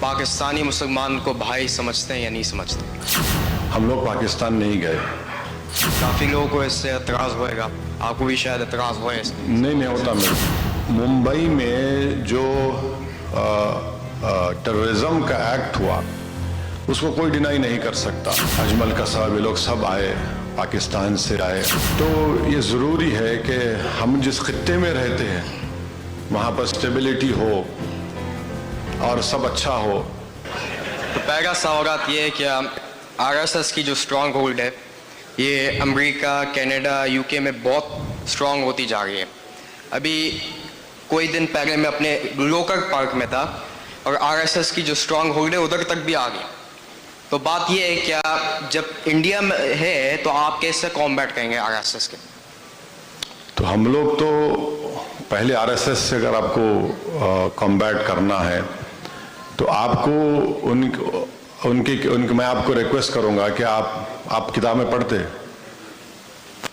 पाकिस्तानी मुसलमान को भाई समझते हैं या नहीं समझते? हम लोग पाकिस्तान नहीं गए। काफ़ी लोगों को इससे एतराज़ होएगा, आपको भी शायद एतराज़ होए इससे। नहीं होता। मेरे मुंबई में जो टेररिज्म का एक्ट हुआ उसको कोई डिनाई नहीं कर सकता। अजमल कसाब, ये लोग सब आए, पाकिस्तान से आए। तो ये ज़रूरी है कि हम जिस खित्ते में रहते हैं वहाँ पर स्टेबिलिटी हो और सब अच्छा हो। तो पहला सवाल ये है कि आरएसएस की जो स्ट्रॉन्ग होल्ड है ये अमेरिका, कनाडा, यूके में बहुत स्ट्रॉन्ग होती जा रही है। अभी कोई दिन पहले मैं अपने लोकल पार्क में था और आरएसएस की जो स्ट्रॉन्ग होल्ड है उधर तक भी आ गई। तो बात ये है क्या जब इंडिया में है तो आप कैसे कॉम्बैट करेंगे आरएसएस के? तो हम लोग तो पहले आरएसएस से अगर आपको कॉम्बैट करना है तो आपको उनकी मैं आपको रिक्वेस्ट करूंगा कि आप किताबें पढ़ते।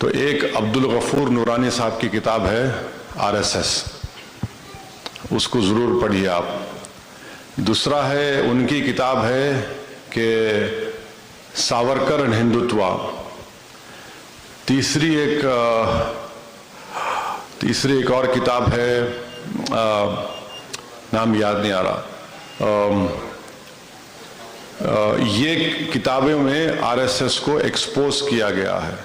तो एक अब्दुल गफूर नूरानी साहब की किताब है आरएसएस, उसको ज़रूर पढ़िए आप। दूसरा है उनकी किताब है कि सावरकर एंड हिंदुत्व। तीसरी एक और किताब है, नाम याद नहीं आ रहा। ये किताबों में आरएसएस को एक्सपोज किया गया है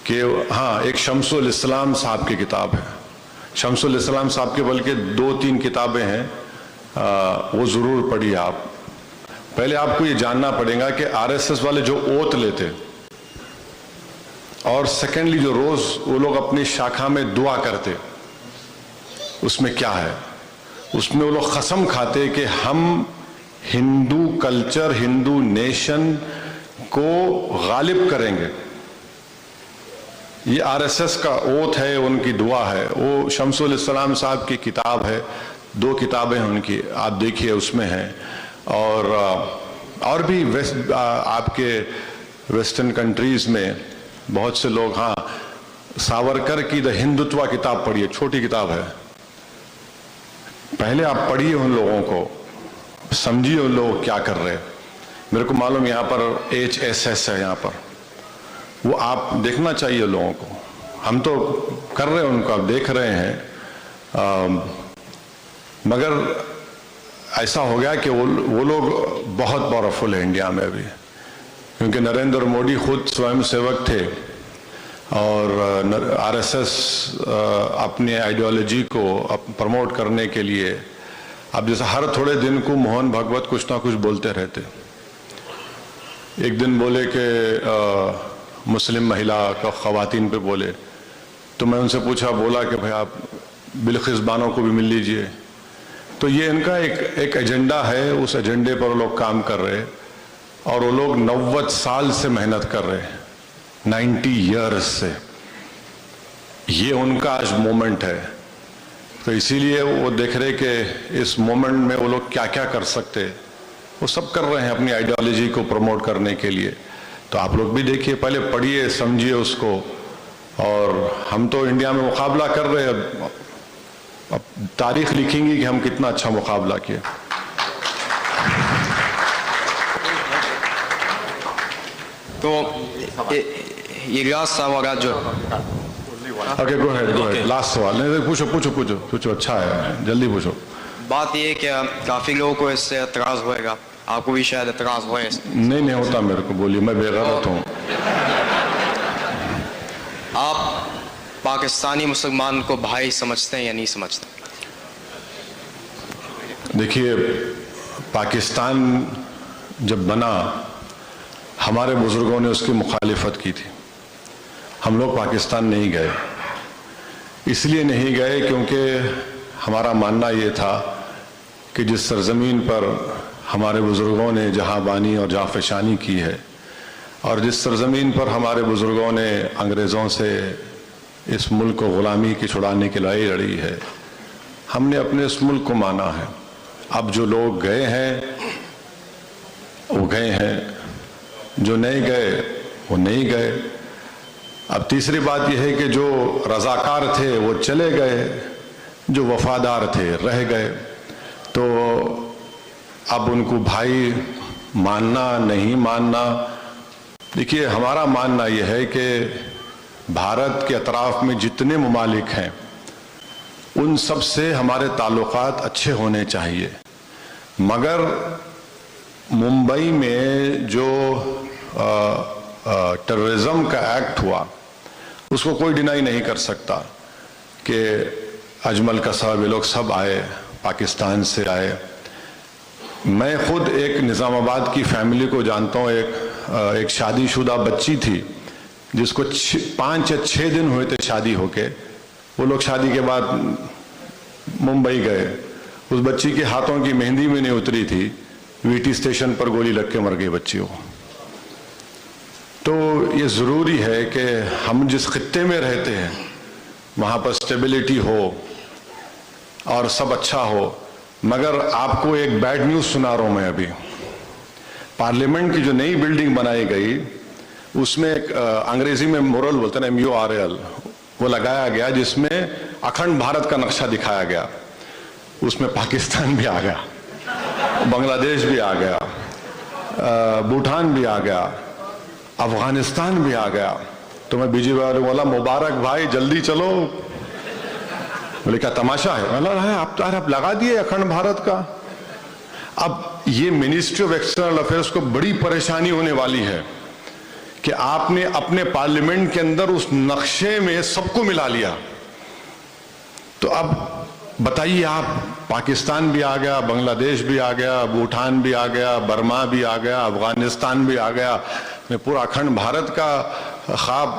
कि हाँ, एक शम्सुल इस्लाम साहब की किताब है। शम्सुल इस्लाम साहब के बल्कि 2-3 किताबें हैं, वो ज़रूर पढ़िए आप। पहले आपको ये जानना पड़ेगा कि आरएसएस वाले जो ओथ लेते और सेकेंडली जो रोज़ वो लोग अपनी शाखा में दुआ करते, उसमें क्या है। उसमें वो लोग कसम खाते कि हम हिंदू कल्चर, हिंदू नेशन को गालिब करेंगे। ये आरएसएस का ओथ है, उनकी दुआ है। वो शम्सुल इस्लाम साहब की किताब है, 2 किताबें हैं उनकी, आप देखिए उसमें है। और भी आपके वेस्टर्न कंट्रीज में बहुत से लोग, हाँ, सावरकर की द हिंदुत्व किताब पढ़िए, छोटी किताब है। पहले आप पढ़िए, उन लोगों को समझिए, उन लोग क्या कर रहे हैं। मेरे को मालूम यहाँ पर HSS है, यहाँ पर वो आप देखना चाहिए लोगों को। हम तो कर रहे हैं, उनको आप देख रहे हैं। मगर ऐसा हो गया कि वो लोग बहुत पावरफुल है इंडिया में अभी, क्योंकि नरेंद्र मोदी खुद स्वयं सेवक थे और आरएसएस अपनी आइडियोलॉजी को प्रमोट करने के लिए अब जैसे हर थोड़े दिन को मोहन भागवत कुछ ना कुछ बोलते रहते। एक दिन बोले कि मुस्लिम महिला का ख़वातीन पे बोले, तो मैं उनसे बोला कि भाई आप बिल्किस बानो को भी मिल लीजिए। तो ये इनका एक एजेंडा है, उस एजेंडे पर वो लोग काम कर रहे हैं और वो लोग 90 साल से मेहनत कर रहे हैं, 90 ईयर्स से। ये उनका आज मोमेंट है, तो इसीलिए वो देख रहे कि इस मोमेंट में वो लोग क्या क्या कर सकते, वो सब कर रहे हैं अपनी आइडियोलॉजी को प्रमोट करने के लिए। तो आप लोग भी देखिए, पहले पढ़िए, समझिए उसको। और हम तो इंडिया में मुकाबला कर रहे हैं, अब तारीख लिखेंगे कि हम कितना अच्छा मुकाबला किए। तो ये लास्ट सवाल जो ओके, गो अहेड, लास्ट सवाल। नहीं, पूछो, अच्छा है, जल्दी पूछो। बात ये है कि काफ़ी लोगों को इससे एतराज़ होएगा, आपको भी शायद एतराज़ होए। नहीं होता। मेरे को बोलिए, मैं बेगैरत हूँ। आप पाकिस्तानी मुसलमान को भाई समझते हैं या नहीं समझते? देखिए, पाकिस्तान जब बना, हमारे बुजुर्गों ने उसकी मुखालिफत की थी। हम लोग पाकिस्तान नहीं गए। इसलिए नहीं गए क्योंकि हमारा मानना ये था कि जिस सरजमीन पर हमारे बुजुर्गों ने जहांबानी और जाफशानी की है और जिस सरजमीन पर हमारे बुजुर्गों ने अंग्रेज़ों से इस मुल्क को ग़ुलामी की छुड़ाने की लड़ाई लड़ी है, हमने अपने इस मुल्क को माना है। अब जो लोग गए हैं वो गए हैं, जो नहीं गए वो नहीं गए। अब तीसरी बात यह है कि जो रज़ाकार थे वो चले गए, जो वफादार थे रह गए। तो अब उनको भाई मानना नहीं मानना, देखिए हमारा मानना यह है कि भारत के अतराफ में जितने ममालिक हैं उन सब से हमारे ताल्लुकात अच्छे होने चाहिए, मगर मुंबई में जो टेररिज्म का एक्ट हुआ उसको कोई डिनाई नहीं कर सकता कि अजमल कसाब ये लोग सब आए, पाकिस्तान से आए। मैं खुद एक निज़ामाबाद की फैमिली को जानता हूँ, एक शादीशुदा बच्ची थी जिसको 5 या 6 दिन हुए थे शादी होके। वो लोग शादी के बाद मुंबई गए, उस बच्ची के हाथों की मेहंदी में नहीं उतरी थी, वीटी स्टेशन पर गोली लग के मर गई बच्ची को। तो ये ज़रूरी है कि हम जिस खित्ते में रहते हैं वहाँ पर स्टेबिलिटी हो और सब अच्छा हो। मगर आपको एक बैड न्यूज़ सुना रहा हूँ मैं अभी। पार्लियामेंट की जो नई बिल्डिंग बनाई गई उसमें एक अंग्रेजी में मुरल बोलते हैं MURAL, वो लगाया गया जिसमें अखंड भारत का नक्शा दिखाया गया। उसमें पाकिस्तान भी आ गया, बांग्लादेश भी आ गया, भूटान भी आ गया, अफगानिस्तान भी आ गया। तो मैं बीजेपी वाले बोला मुबारक भाई, जल्दी चलो। बोले क्या तमाशा है? बोला है आप लगा दिए अखंड भारत का। अब ये मिनिस्ट्री ऑफ एक्सटर्नल अफेयर्स को बड़ी परेशानी होने वाली है कि आपने अपने पार्लियामेंट के अंदर उस नक्शे में सबको मिला लिया। तो अब बताइए आप, पाकिस्तान भी आ गया, बांग्लादेश भी आ गया, भूटान भी आ गया, बर्मा भी आ गया, अफगानिस्तान भी आ गया, मैं पूरा अखंड भारत का ख्वाब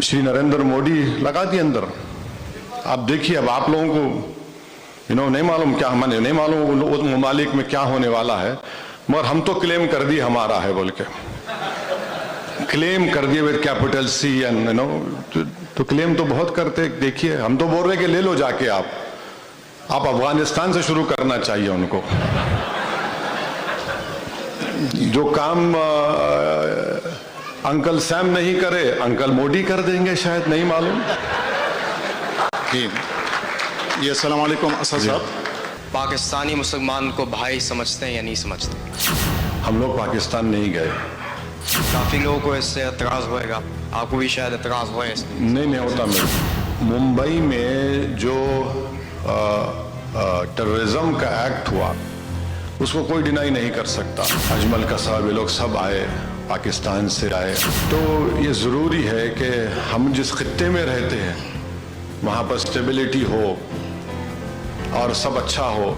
श्री नरेंद्र मोदी लगा दिए अंदर। आप देखिए, अब आप लोगों को नहीं मालूम क्या, मैंने नहीं मालूम उस ममालिक में क्या होने वाला है, मगर हम तो क्लेम कर दिए हमारा है बोल के, क्लेम कर दिए विद कैपिटल C एंड तो क्लेम तो बहुत करते। देखिए हम तो बोल रहे कि ले लो जाके आप अफगानिस्तान से शुरू करना चाहिए उनको। जो काम अंकल सैम नहीं करे अंकल मोदी कर देंगे शायद, नहीं मालूम। ये अस्सलाम वालेकुम असद साहब। पाकिस्तानी मुसलमान को भाई समझते हैं या नहीं समझते? हम लोग पाकिस्तान नहीं गए। काफ़ी लोगों को इससे एतराज़ होएगा, आपको भी शायद एतराज़ होए इससे। नहीं होता। मेरे मुंबई में जो टेररिज्म का एक्ट हुआ उसको कोई डिनाई नहीं कर सकता। अजमल कसाब ये लोग सब आए, पाकिस्तान से आए। तो ये ज़रूरी है कि हम जिस खित्ते में रहते हैं वहाँ पर स्टेबिलिटी हो और सब अच्छा हो।